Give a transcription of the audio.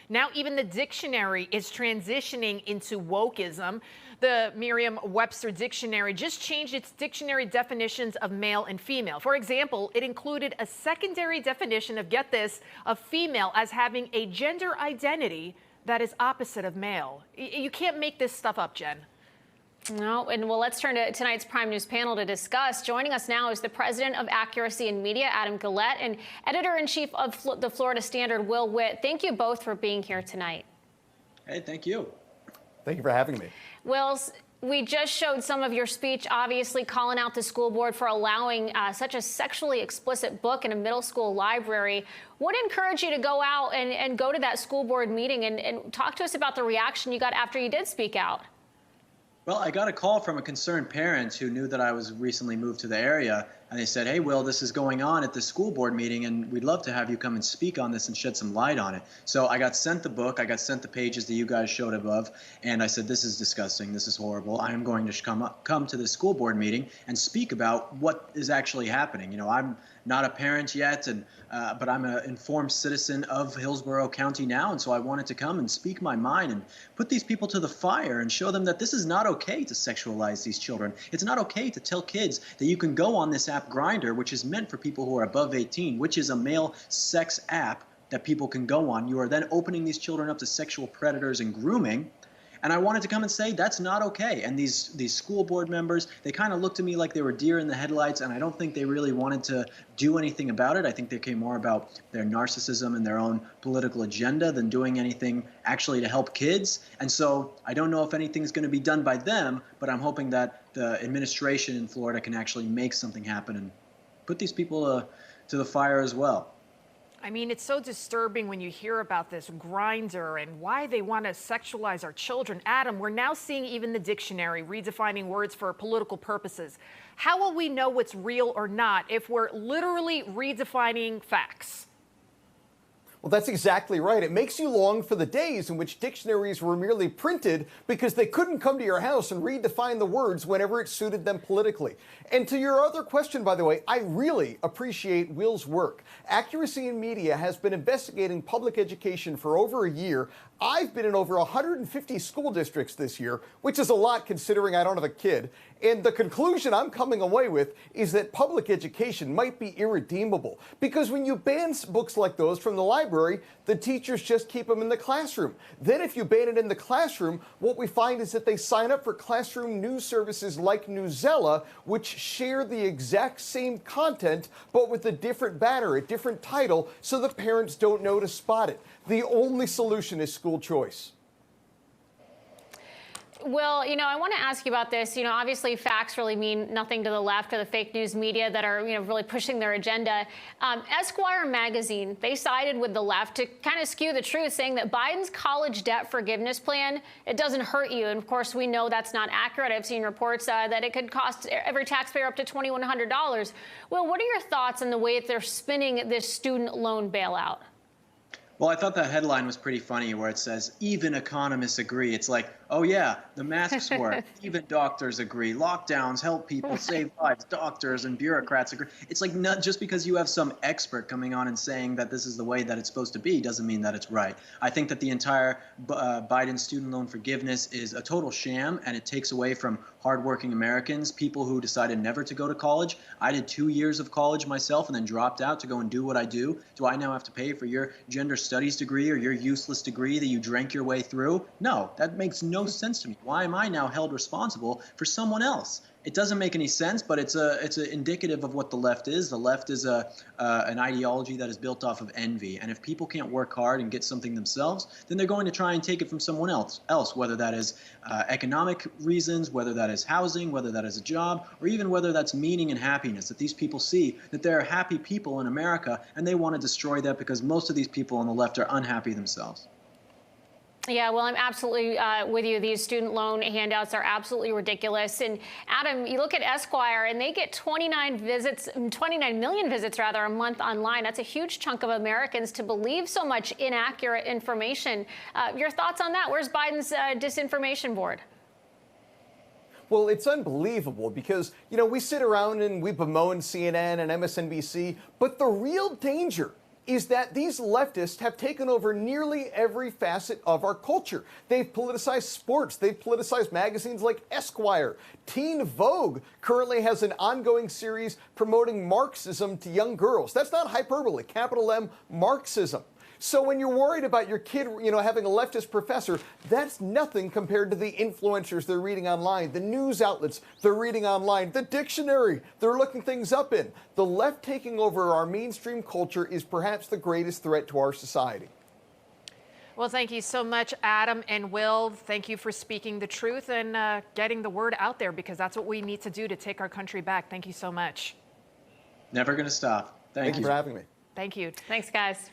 Now even the dictionary is transitioning into wokeism. The Merriam-Webster dictionary just changed its dictionary definitions of male and female. For example, it included a secondary definition of, get this, of female as having a gender identity that is opposite of male. You can't make this stuff up, Jen. No, and well, let's turn to tonight's Prime News panel to discuss. Joining us now is the president of Accuracy in Media, Adam Guillette, and editor-in-chief of the Florida Standard, Will Witt. Thank you both for being here tonight. Hey, thank you. Thank you for having me. Will, we just showed some of your speech, obviously calling out the school board for allowing such a sexually explicit book in a middle school library. What encouraged you to go out and go to that school board meeting and talk to us about the reaction you got after you did speak out? Well, I got a call from a concerned parent who knew that I was recently moved to the area, and they said, hey, Will, this is going on at the school board meeting, and we'd love to have you come and speak on this and shed some light on it. So I got sent the book, I got sent the pages that you guys showed above, and I said, this is disgusting, this is horrible. I am going to come to the school board meeting and speak about what is actually happening. You know, I'm not a parent yet, but I'm an informed citizen of Hillsborough County now, and so I wanted to come and speak my mind and put these people to the fire and show them that this is not okay to sexualize these children. It's not okay to tell kids that you can go on this app Grindr, which is meant for people who are above 18, which is a male sex app that people can go on. You are then opening these children up to sexual predators and grooming. And I wanted to come and say that's not okay. And these school board members, they kind of looked at me like they were deer in the headlights, and I don't think they really wanted to do anything about it. I think they came more about their narcissism and their own political agenda than doing anything actually to help kids. And so I don't know if anything's going to be done by them, but I'm hoping that the administration in Florida can actually make something happen and put these people to the fire as well. I mean, it's so disturbing when you hear about this Grindr and why they want to sexualize our children. Adam, we're now seeing even the dictionary redefining words for political purposes. How will we know what's real or not if we're literally redefining facts? Well, that's exactly right. It makes you long for the days in which dictionaries were merely printed because they couldn't come to your house and redefine the words whenever it suited them politically. And to your other question, by the way, I really appreciate Will's work. Accuracy in Media has been investigating public education for over a year. I've been in over 150 school districts this year, which is a lot considering I don't have a kid. And the conclusion I'm coming away with is that public education might be irredeemable, because when you ban books like those from the library, the teachers just keep them in the classroom. Then if you ban it in the classroom, what we find is that they sign up for classroom news services like Newsella, which share the exact same content, but with a different banner, a different title, so the parents don't know to spot it. The only solution is school choice. Well, you know, I want to ask you about this. You know, obviously facts really mean nothing to the left or the fake news media that are, you know, really pushing their agenda. Esquire magazine, they sided with the left to kind of skew the truth, saying that Biden's college debt forgiveness plan, it doesn't hurt you. And of course, we know that's not accurate. I've seen reports that it could cost every taxpayer up to $2,100. Well, what are your thoughts on the way that they're spinning this student loan bailout? Well, I thought that headline was pretty funny where it says, even economists agree. It's like, oh, yeah, the masks work. Even doctors agree. Lockdowns help people save lives. Doctors and bureaucrats agree. It's like not just because you have some expert coming on and saying that this is the way that it's supposed to be doesn't mean that it's right. I think that the entire Biden student loan forgiveness is a total sham, and it takes away from hardworking Americans, people who decided never to go to college. I did 2 years of college myself and then dropped out to go and do what I do. Do I now have to pay for your gender studies degree or your useless degree that you drank your way through? No, that makes no sense to me. Why am I now held responsible for someone else? It doesn't make any sense, but it's indicative of what the left is. The left is an ideology that is built off of envy. And if people can't work hard and get something themselves, then they're going to try and take it from someone else, whether that is economic reasons, whether that is housing, whether that is a job, or even whether that's meaning and happiness, that these people see that there are happy people in America and they want to destroy that because most of these people on the left are unhappy themselves. Yeah, well, I'm absolutely with you. These student loan handouts are absolutely ridiculous. And Adam, you look at Esquire, and they get 29 million visits rather a month online. That's a huge chunk of Americans to believe so much inaccurate information. Your thoughts on that? Where's Biden's disinformation board? Well, it's unbelievable because, you know, we sit around and we bemoan CNN and MSNBC, but the real danger is that these leftists have taken over nearly every facet of our culture. They've politicized sports. They've politicized magazines like Esquire. Teen Vogue currently has an ongoing series promoting Marxism to young girls. That's not hyperbole, capital M, Marxism. So when you're worried about your kid, having a leftist professor, that's nothing compared to the influencers they're reading online, the news outlets they're reading online, the dictionary they're looking things up in. The left taking over our mainstream culture is perhaps the greatest threat to our society. Well, thank you so much, Adam and Will. Thank you for speaking the truth and getting the word out there, because that's what we need to do to take our country back. Thank you so much. Never going to stop. Thank you for having me. Thank you. Thanks, guys.